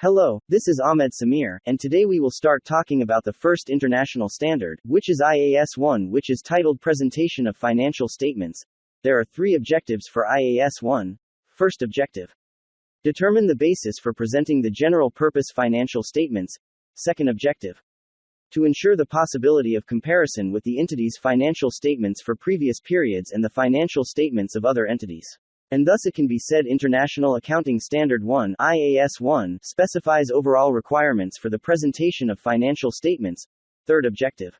Hello, this is Ahmed Samir, and today we will start talking about the first international standard, which is IAS1, which is titled Presentation of Financial Statements. There are 3 objectives for IAS1. First objective: determine the basis for presenting the general purpose financial statements. Second objective: to ensure the possibility of comparison with the entity's financial statements for previous periods and the financial statements of other entities. And thus it can be said International Accounting Standard 1 (IAS1) specifies overall requirements for the presentation of financial statements. Third objective: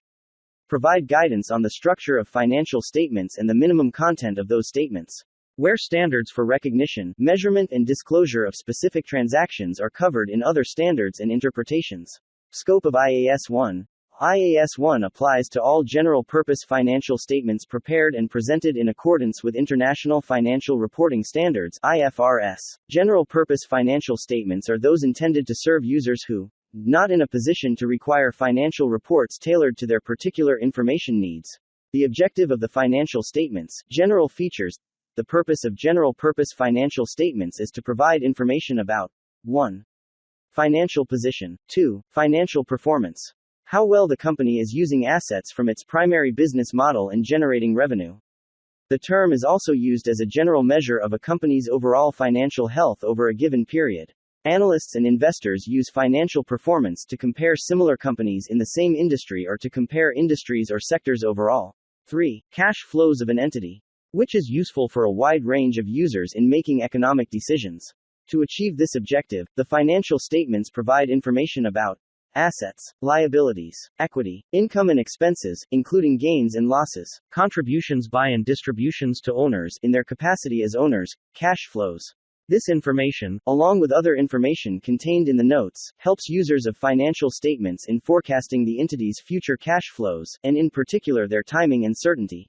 provide guidance on the structure of financial statements and the minimum content of those statements. Where standards for recognition, measurement and disclosure of specific transactions are covered in other standards and interpretations. Scope of IAS1. IAS1 applies to all general-purpose financial statements prepared and presented in accordance with International Financial Reporting Standards (IFRS). General-purpose financial statements are those intended to serve users who, not in a position to require financial reports tailored to their particular information needs. The objective of the financial statements. General features. The purpose of general-purpose financial statements is to provide information about 1. Financial position. 2. Financial performance. How well the company is using assets from its primary business model and generating revenue. The term is also used as a general measure of a company's overall financial health over a given period. Analysts and investors use financial performance to compare similar companies in the same industry or to compare industries or sectors overall. 3. Cash flows of an entity, which is useful for a wide range of users in making economic decisions. To achieve this objective, the financial statements provide information about assets, liabilities, equity, income and expenses, including gains and losses, contributions by and distributions to owners in their capacity as owners, cash flows. This information, along with other information contained in the notes, helps users of financial statements in forecasting the entity's future cash flows, and in particular their timing and certainty.